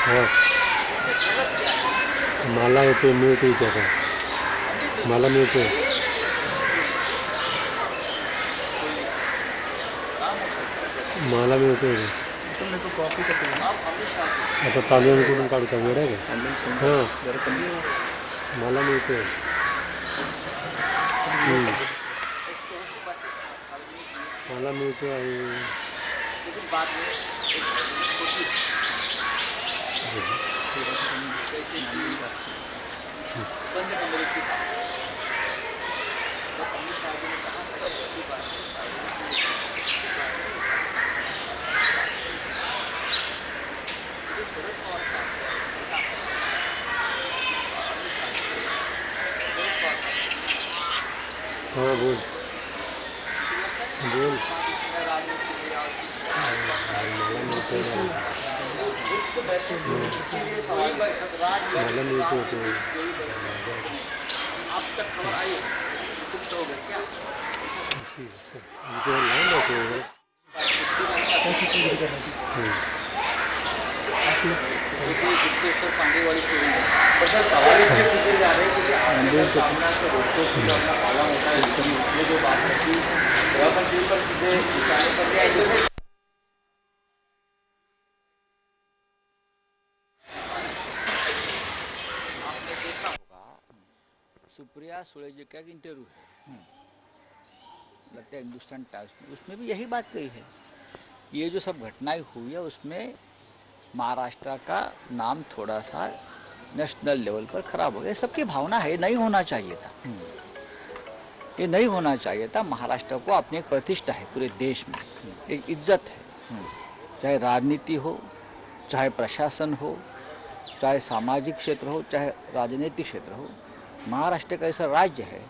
हाँ माला येते मिळते त्याचा मला मिळते मला मिळते आता चालू काढता वेळ आहे का हां मला मिळते मला मिळते आहे हाँ बोल बोल माला मिलते होते अब तक खबर आई गुप्त हो गए क्या उनको लाइन होते गुप्तेश्वर पांडे वाली स्टोरी है सवाल इसलिए पूछे जा रहे हैं कि सामना के दोस्तों की जो अपना पालन होता है उसमें जो बात है कि गृह मंत्री पर सीधे निशाने कर दिया है सुप्रिया सुळे जी का एक इंटरव्यू है लगता है हिंदुस्तान टाइम्स में, उसमें भी यही बात कही है। ये जो सब घटनाएं हुई है उसमें महाराष्ट्र का नाम थोड़ा सा नेशनल लेवल पर खराब हो गया। सबकी भावना है, नहीं होना चाहिए था, ये नहीं होना चाहिए था। महाराष्ट्र को अपनी एक प्रतिष्ठा है पूरे देश में, एक इज्जत है, चाहे राजनीति हो, चाहे प्रशासन हो, चाहे सामाजिक क्षेत्र हो, चाहे राजनीतिक क्षेत्र हो। महाराष्ट्र का ऐसा राज्य है,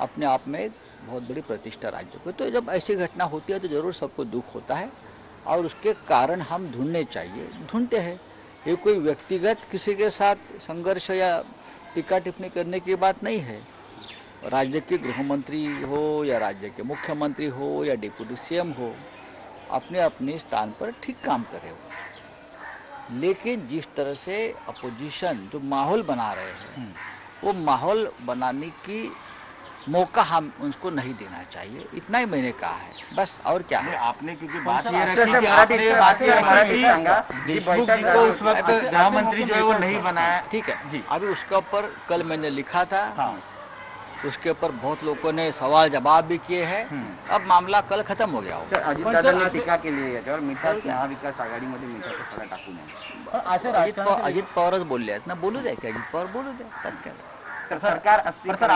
अपने आप में एक बहुत बड़ी प्रतिष्ठा राज्य को। तो जब ऐसी घटना होती है तो ज़रूर सबको दुख होता है और उसके कारण हम ढूंढने चाहिए, ढूंढते हैं। ये कोई व्यक्तिगत किसी के साथ संघर्ष या टीका टिप्पणी करने की बात नहीं है। राज्य के गृह मंत्री हो या राज्य के मुख्यमंत्री हो या डिप्टी सीएम हो, अपने अपने स्थान पर ठीक काम कर रहे हो। लेकिन जिस तरह से अपोजिशन जो माहौल बना रहे हैं, वो माहौल बनाने की मौका हम उनको नहीं देना चाहिए, इतना ही मैंने कहा है, बस। और क्या है, आपने क्योंकि बात ये रखी कि आपने बात ये देशमुख जी को उस वक्त गृह मंत्री जो है वो नहीं बनाया, ठीक है जी। अभी उसके ऊपर कल मैंने लिखा था, उसके ऊपर बहुत लोगों ने सवाल जवाब भी किए हैं। अब मामला कल खत्म हो गया होगा। अजितदादांनी टीका केली याच्यावर, मिठात महाविकास आघाडीमध्ये मिठाचा सगळा टाकू नये अजित पवारच बोलले आहेत ना, बोलू द्या की अजित पवार बोलू द्या, त्यात काय। सरकार कल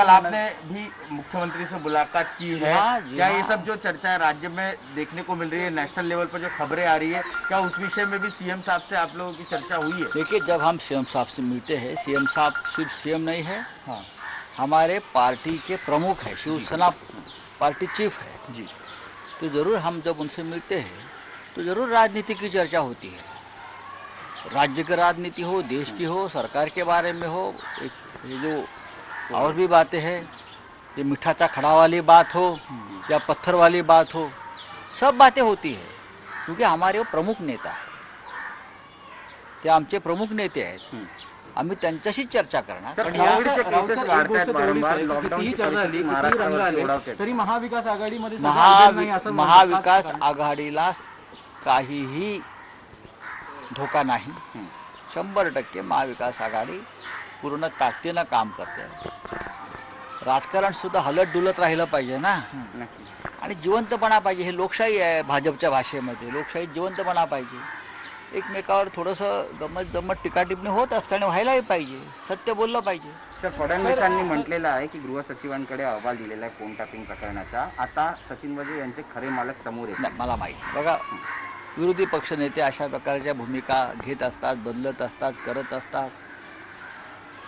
आपने भी मुख्यमंत्री से मुलाकात की है, क्या ये सब जो चर्चा है राज्य में देखने को मिल रही है, नेशनल लेवल पर जो खबरें आ रही है, क्या उस विषय में भी सीएम साहब से आप लोगों की चर्चा हुई है? देखिए, जब हम सीएम साहब से मिलते हैं, सीएम साहब सिर्फ सीएम नहीं है, हमारे पार्टी के प्रमुख है, शिवसेना पार्टी चीफ है जी। तो जरूर हम जब उनसे मिलते हैं तो जरूर राजनीति की चर्चा होती है, राज्य की राजनीति हो, देश की हो, सरकार के बारे में हो, ये जो और भी बातें हैं, ये मिठाचा खड़ा वाली बात हो या पत्थर वाली बात हो, सब बातें होती है, क्योंकि हमारे वो प्रमुख नेता है, ते आमचे प्रमुख नेते आहेत, आम्ही त्यांच्याशीच चर्चा करणार। तरी महाविकास आघाडीमध्ये महाविकास आघाडीला काहीही धोका नाही, 100% महाविकास आघाडी पूर्ण ताकदीनं काम करते। राजकारण सुद्धा हलत डुलत राहिलं पाहिजे ना, आणि जिवंतपणा पाहिजे। हे लोकशाही आहे, भाजपच्या भाषेमध्ये लोकशाही जिवंतपणा पाहिजे। एकमेकावर थोडंसं गमत जमत टीका टिप्पणी होत असताना व्हायलाही पाहिजे, सत्य बोललं पाहिजे। सर, फडणवीसांनी म्हटलेलं आहे की गृह सचिवांकडे अहवाल दिलेला आहे फोन टॅपिंग प्रकरणाचा, आता सचिन वाझे यांचे खरे मालक समोर येतात। मला माहिती, बघा, विरोधी पक्षनेते अशा प्रकारच्या भूमिका घेत असतात, बदलत असतात, करत असतात।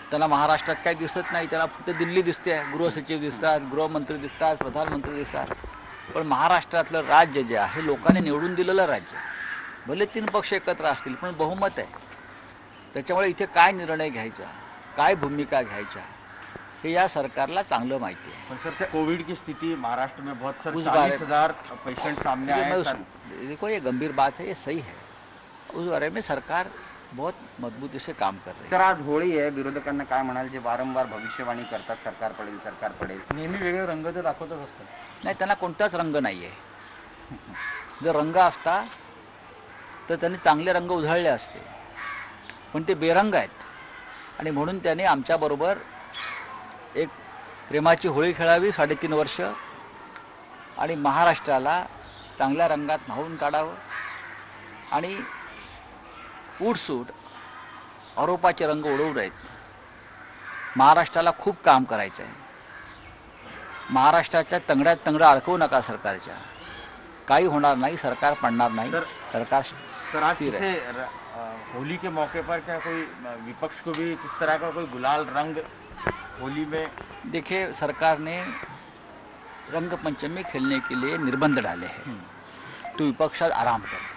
त्यांना महाराष्ट्रात काही दिसत नाही, त्यांना फक्त दिल्ली दिसते, गृहसचिव दिसतात, गृहमंत्री दिसतात, प्रधानमंत्री दिसतात। पण महाराष्ट्रातलं राज्य जे आहे लोकांनी निवडून दिलेलं राज्य, भले 3 पक्ष एकत्र असतील पण बहुमत आहे. त्याच्यामुळे इथे काय निर्णय घ्यायचा, काय भूमिका घ्यायच्या हे या सरकारला चांगलं माहिती आहे. पर सर कोविड की स्थिति महाराष्ट्र में बहुत सर उस 40,000 पेशेंट सामने आए हैं सर। देखो ये गंभीर बात है, ये सही है. उस बारे में सरकार बहुत मजबूती से काम कर रही है. तर आज होळी आहे, विरोधकांना काय म्हणाल जे वारंवार भविष्यवाणी करतात सरकार पडेल. नेहमी वेगळे रंग ते दाखवतच असतात. नाही, त्यांना कोणताच रंग नाही आहे. जर रंग असता तर त्यांनी चांगले रंग उधळले असते, पण ते बेरंग आहेत. आणि म्हणून त्याने आमच्याबरोबर एक प्रेमाची होळी खेळावी 3.5 वर्ष आणि महाराष्ट्राला चांगल्या रंगात न्हावून काढावं आणि उठसूट आरोपाचे रंग उडवू नयेत. महाराष्ट्राला खूप काम करायचं आहे. महाराष्ट्राच्या तंगड्यात तंगडं अडकवू नका सरकारच्या. काही होणार नाही, सरकार पडणार नाही, सरकार सर आज स्थिर है. होली के मौके पर क्या कोई विपक्ष को भी किस तरह का कोई गुलाल रंग होली में? देखिए, सरकार ने रंग पंचमी खेलने के लिए निर्बंध डाले हैं, तो विपक्ष आराम करे.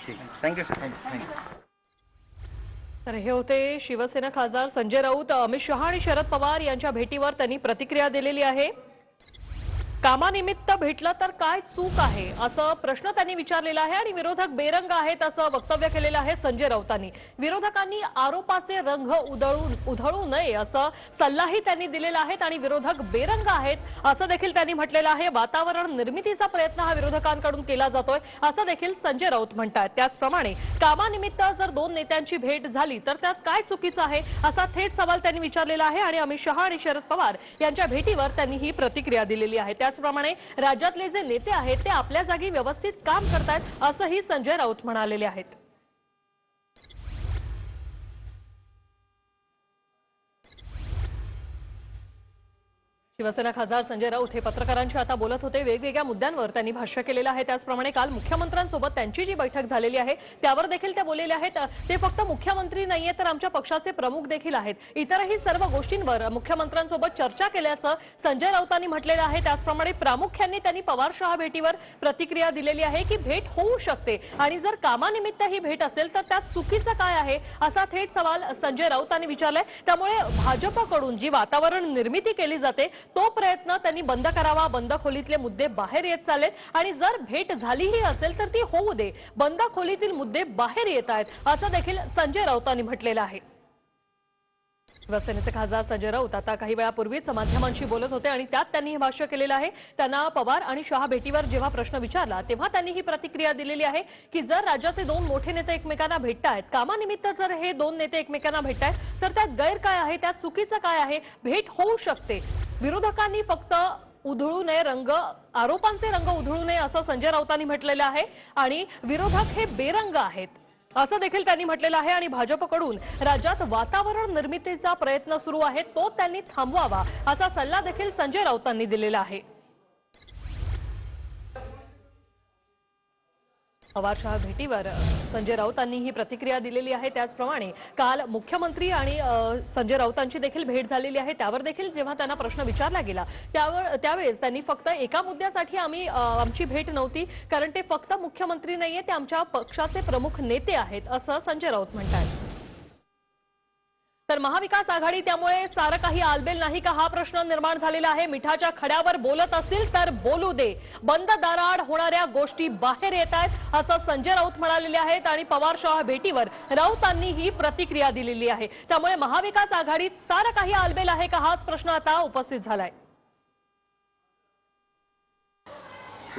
ठीक आहे, थँक्यू सर. थँक्यू. तर हे होते शिवसेना खासदार संजय राऊत. अमित शहा आणि शरद पवार यांच्या भेटीवर त्यांनी प्रतिक्रिया दिलेली आहे. कामानिमित्त भेटलं तर काय चूक आहे असं प्रश्न त्यांनी विचारलेला आहे आणि विरोधक बेरंग आहेत असं वक्तव्य केलेलं आहे संजय राऊतांनी. विरोधकांनी आरोपाचे रंग उधळू नये असं सल्लाही त्यांनी दिलेला आहे आणि विरोधक बेरंग आहेत असं देखील त्यांनी म्हटलेलं आहे. वातावरण निर्मितीचा प्रयत्न हा विरोधकांकडून केला जातोय असं देखील संजय राऊत म्हणतात. त्याचप्रमाणे कामानिमित्त जर 2 नेत्यांची भेट झाली तर त्यात काय चुकीचं आहे असा थेट सवाल त्यांनी विचारलेला आहे आणि अमित शहा आणि शरद पवार यांच्या भेटीवर त्यांनी ही प्रतिक्रिया दिलेली आहे. त्याचप्रमाणे राज्यातले जे नेते आहेत ते आपल्या जागी व्यवस्थित काम करतात असंही संजय राऊत म्हणालेले आहेत. शिवसेना खासदार संजय राऊत हे पत्रकारांशी आता बोलत होते. वेगवेगळ्या मुद्द्यांवर त्यांनी भाष्य केलेलं आहे. त्याचप्रमाणे काल मुख्यमंत्र्यांसोबत त्यांची जी बैठक झालेली आहे त्यावर देखील ते बोललेले आहेत. ते फक्त मुख्यमंत्री नाहीये तर आमच्या पक्षाचे प्रमुख देखील आहेत. इतरही सर्व गोष्टींवर मुख्यमंत्र्यांसोबत चर्चा केल्याचं संजय राऊतांनी म्हटलेलं आहे. त्याचप्रमाणे प्रामुख्याने त्यांनी पवार शहा भेटीवर प्रतिक्रिया दिलेली आहे की भेट होऊ शकते आणि जर कामानिमित्त ही भेट असेल तर त्यात चुकीचं काय आहे असा थेट सवाल संजय राऊतांनी विचारलाय. त्यामुळे भाजपकडून जी वातावरण निर्मिती केली जाते तो प्रयत्न त्यांनी बंद करावा. बंद खोलीतले मुद्दे बाहेर येत चाललेत आणि जर भेट झालीही असेल तर ती होऊ दे. बंद खोलीतील मुद्दे बाहेर येत आहेत असं देखील संजय राऊतांनी म्हटलेलं आहे. शिवसेनेचे खासदार संजय राऊत आता काही वेळापूर्वीच माध्यमांशी बोलत होते आणि त्यात त्यांनी हे भाष्य केलेलं आहे. त्यांना पवार आणि शहा भेटीवर जेव्हा प्रश्न विचारला तेव्हा त्यांनी ही प्रतिक्रिया दिलेली आहे की जर राज्याचे 2 मोठे नेते एकमेकांना भेटतायत, कामानिमित्त जर हे 2 नेते एकमेकांना भेटतायत तर त्यात गैर काय आहे, त्यात चुकीचं काय आहे. भेट होऊ शकते. विरोधकांनी फक्त उधळू नये रंग, आरोपांचे रंग उधळू नये असं संजय राऊतांनी म्हटलेलं आहे आणि विरोधक हे बेरंग आहेत असं देखील त्यांनी म्हटलेलं आहे. आणि भाजपकडून राज्यात वातावरण निर्मितीचा प्रयत्न सुरू आहे तो त्यांनी थांबवावा असा सल्ला देखील संजय राऊतांनी दिलेला आहे. पवार शहा भेटीवर संजय राऊतांनी ही प्रतिक्रिया दिलेली आहे. त्याचप्रमाणे काल मुख्यमंत्री आणि संजय राऊतांची देखील भेट झालेली आहे. त्यावर देखील जेव्हा त्यांना प्रश्न विचारला गेला त्यावेळेस त्यांनी फक्त एका मुद्द्यासाठी आमची भेट नव्हती कारण ते फक्त मुख्यमंत्री नाहीये, ते आमच्या पक्षाचे प्रमुख नेते आहेत असं संजय राऊत म्हणतात. तर महाविकास आघाडी त्यामुळे सारं काही आलबेल नाही का हा प्रश्न निर्माण झालेला आहे. मिठाच्या खड्यावर बोलत असतील तर बोलू दे. बंद दाराआड होणाऱ्या गोष्टी बाहेर येत आहेत असं संजय राऊत म्हणालेले आहेत आणि पवार शहा भेटीवर राऊतांनी ही प्रतिक्रिया दिलेली आहे. त्यामुळे महाविकास आघाडीत सारं काही आलबेल आहे का हाच प्रश्न आता उपस्थित झालाय.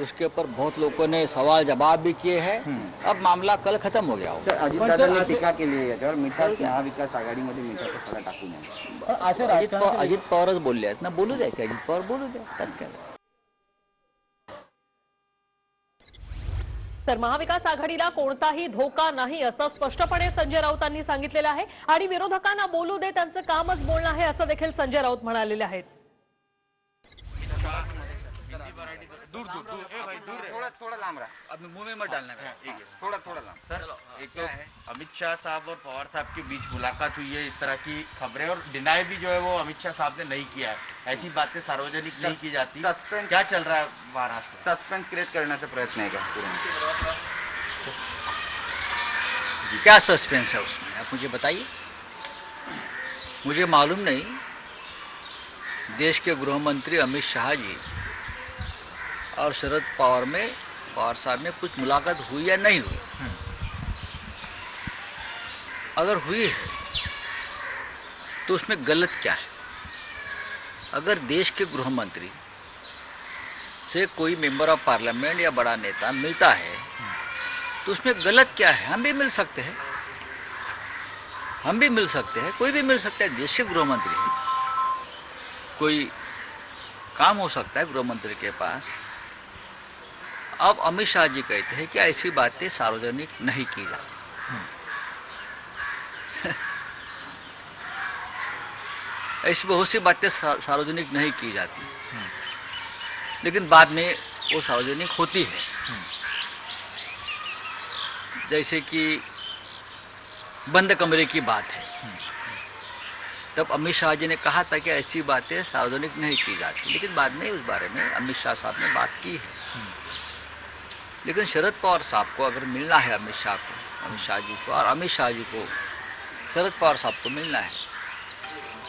उसके ऊपर बहुत लोगों ने सवाल जवाब भी किए हैं. अब मामला कल खत्म हो गया होगा. अजितदादांनी टीका केली आहे याच्यावर. मिठा महाविकास आघाडीमध्ये मिठाचा खडा टाकू नये. अजित पवारच बोलले आहेत ना, बोलू द्या की अजित पवार बोलू द्या, त्यात काय. तर महाविकास आघाडीला कोणताही धोका नाही असं स्पष्टपणे संजय राऊतांनी सांगितलेलं आहे आणि विरोधकांना बोलू दे, त्यांचं कामच बोलणं आहे असं देखील संजय राऊत म्हणालेले आहेत. थोड़ा लांब रहा. अब मुंह में मत डालना है. थोड़ा लांब. सर एक तो अमित शाह साहब और पवार साहब के बीच मुलाकात हुई है, इस तरह की खबरें, और डिनाई भी जो है वो अमित शाह साहब ने नहीं किया है. ऐसी बातें सार्वजनिक नहीं की जाती. क्या चल रहा है महाराष्ट्र? सस्पेंस क्रिएट करण्याचा प्रयत्न आहे का? क्या सस्पेंस है उसमें, आप मुझे बताइए। मुझे मालूम नहीं देश के गृह मंत्री अमित शाह जी और शरद पवार साहब में कुछ मुलाकात हुई या नहीं हुई। अगर हुई है तो उसमें गलत क्या है? अगर देश के गृह मंत्री से कोई मेंबर ऑफ पार्लियामेंट या बड़ा नेता मिलता है तो उसमें गलत क्या है? हम भी मिल सकते हैं, कोई भी मिल सकता है। देश के गृह मंत्री है, कोई काम हो सकता है गृह मंत्री के पास। अब अमित शाह जी कहते हैं कि ऐसी बातें सार्वजनिक नहीं की जाती। ऐसी बहुत सी बातें सार्वजनिक नहीं की जाती, लेकिन बाद में वो सार्वजनिक होती है। जैसे कि बंद कमरे की बात है, तब अमित शाह जी ने कहा था कि ऐसी बातें सार्वजनिक नहीं की जाती, लेकिन बाद में उस बारे में अमित शाह साहब ने बात की है। लेकिन शरद पवार साहब को अगर मिलना है अमित शाह जी को, और अमित शाह जी को शरद पवार साहब को मिलना है,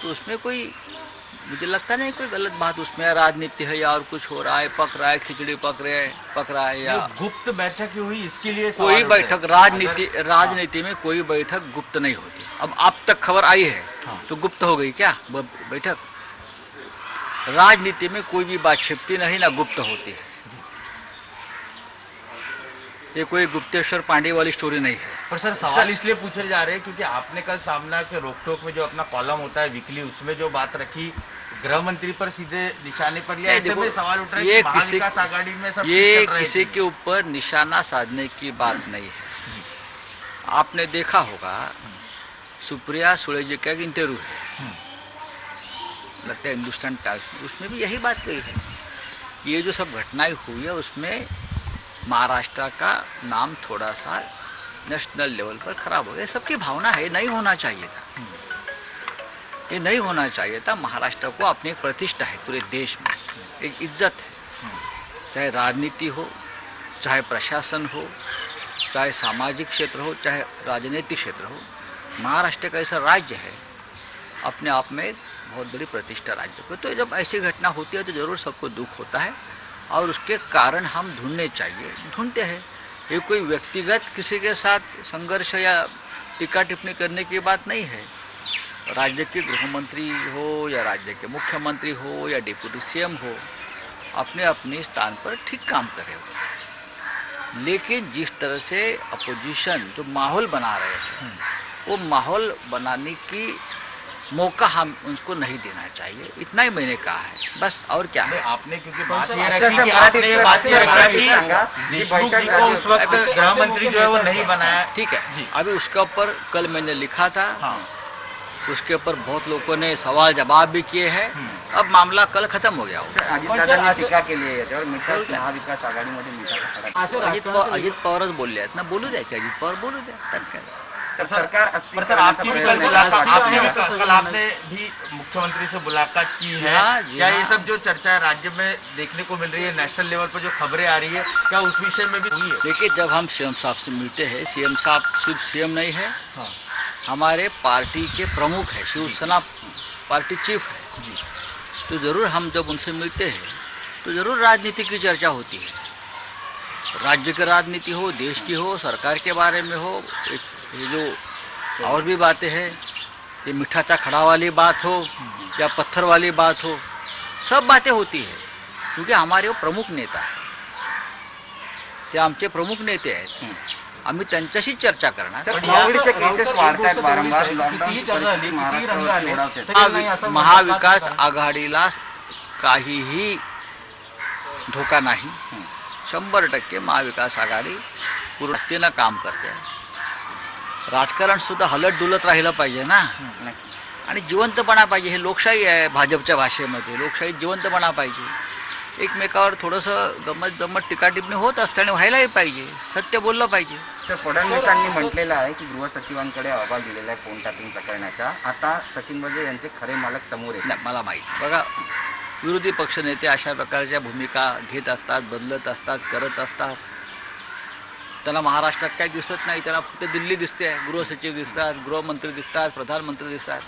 तो उसमें कोई, मुझे लगता नहीं कोई गलत बात उसमें राजनीति है या और कुछ हो रहा है, पक रहा है, खिचड़ी पक रहा है, या गुप्त बैठक हुई इसके लिए कोई बैठक, राजनीति में कोई बैठक गुप्त नहीं होती। अब आप तक खबर आई है तो गुप्त हो गई क्या बैठक? राजनीति में कोई भी बात छिपती नहीं, ना गुप्त होती है। ये कोई गुप्तेश्वर पांडे वाली स्टोरी नहीं है। पर सर सवाल इसलिए पूछे जा रहे हैं क्योंकि आपने कल सामना के रोकटोक में जो अपना कॉलम होता है वीकली, उसमें जो बात रखी गृह मंत्री पर सीधे निशाने पर लिया। ऐसे में सवाल उठ रहा है कि महाविकास आघाड़ी में सब ये किसी के ऊपर निशाना साधने की बात नहीं है। आपने देखा होगा सुप्रिया सुले जी का एक इंटरव्यू है, लगता है हिंदुस्तान टाइम्स में, उसमें भी यही बात कही है। ये जो सब घटनाएं हुई है उसमें महाराष्ट्र का नाम थोड़ा सा नेशनल लेवल पर खराब हो गया। सबकी भावना है, नहीं होना चाहिए था, ये नहीं होना चाहिए था। महाराष्ट्र को अपनी एक प्रतिष्ठा है पूरे देश में, एक इज्जत है, चाहे राजनीति हो, चाहे प्रशासन हो, चाहे सामाजिक क्षेत्र हो, चाहे राजनीतिक क्षेत्र हो। महाराष्ट्र का ऐसा राज्य है, अपने आप में एक बहुत बड़ी प्रतिष्ठा राज्य को। तो जब ऐसी घटना होती है तो ज़रूर सबको दुख होता है और उसके कारण हम ढूंढते हैं। ये कोई व्यक्तिगत किसी के साथ संघर्ष या टीका टिप्पणी करने की बात नहीं है। राज्य के गृह मंत्री हो या राज्य के मुख्यमंत्री हो या डिप्टी सीएम हो, अपने अपने स्थान पर ठीक काम करे हो। लेकिन जिस तरह से अपोजिशन जो माहौल बना रहे हैं, वो माहौल बनाने की मौका हम उनको नहीं देना चाहिए। इतना ही मैंने कहा है, बस। और क्या है? आपने क्योंकि बात ये रखी कि आपने ये बात ये रखी कि देशमुख जी को उस वक्त गृह मंत्री जो है वो नहीं बनाया। ठीक है, अभी उसके ऊपर कल मैंने लिखा था, उसके ऊपर बहुत लोगों ने सवाल जवाब भी किए हैं। अब मामला कल खत्म हो गया होगा। अजितदादांनी टीका केली आहे त्यावर मिठास महाविकास आघाडीमध्ये मिठाचा अजित पवारच बोलले आहेत ना, बोलू द्या की अजित पवार बोलू द्या, त्यात काय। सरकार पर सर आपकी भी कल मुलाकात, आपने भी मुख्यमंत्री से मुलाकात की है। क्या ये सब जो चर्चा है राज्य में देखने को मिल रही है, नेशनल लेवल पर जो खबरें आ रही है, क्या उस विषय में भी हुई है? देखिए, जब हम सीएम साहब से मिलते हैं, सीएम साहब सिर्फ सीएम नहीं है, हमारे पार्टी के प्रमुख है, शिवसेना पार्टी चीफ है। तो ज़रूर हम जब उनसे मिलते हैं तो ज़रूर राजनीति की चर्चा होती है। राज्य की राजनीति हो, देश की हो, सरकार के बारे में हो, ये जो और भी बातें हैं, ये मिठाचा खड़ा वाली बात हो या पत्थर वाली बात हो, सब बातें होती है। क्योंकि हमारे वो प्रमुख नेता आहे, ते आमचे प्रमुख नेते आहेत, आम्ही त्यांच्याशी चर्चा करणार। कोविडचे केसेस वाढतात वारंवार, लॉकडाऊनची परिस्थिती महाराष्ट्रावर ओढावते। महाविकास आघाडीला काहीही धोका नाही। 100% महाविकास आघाडी पूर्णतेनं काम करते। राजकारण सुद्धा हलत डुलत राहिलं पाहिजे ना, आणि जिवंतपणा पाहिजे। हे लोकशाही आहे, भाजपच्या भाषेमध्ये लोकशाही जिवंतपणा पाहिजे। एकमेकावर थोडंसं गमत जमत टीका टिप्पणी होत असते आणि व्हायलाही पाहिजे, सत्य बोललं पाहिजे। तर फडणवीसांनी म्हटलेलं आहे की गृह सचिवांकडे अहवाल दिलेला आहे फोन टॅपिंग प्रकरणाचा, आता सचिन वाझे यांचे खरे मालक समोर येत नाही, मला माहीत। बघा, विरोधी पक्षनेते अशा प्रकारच्या भूमिका घेत असतात, बदलत असतात, करत असतात। त्यांना महाराष्ट्रात काही दिसत नाही, त्यांना फक्त दिल्ली दिसते, गृहसचिव दिसतात, गृहमंत्री दिसतात, प्रधानमंत्री दिसतात.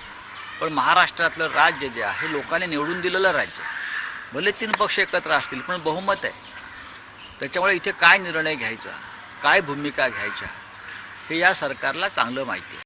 पण महाराष्ट्रातलं राज्य जे आहे लोकांनी निवडून दिलेलं राज्य, भले 3 पक्ष एकत्र असतील पण बहुमत आहे. त्याच्यामुळे इथे काय निर्णय घ्यायचा, काय भूमिका घ्यायच्या हे या सरकारला चांगलं माहिती आहे.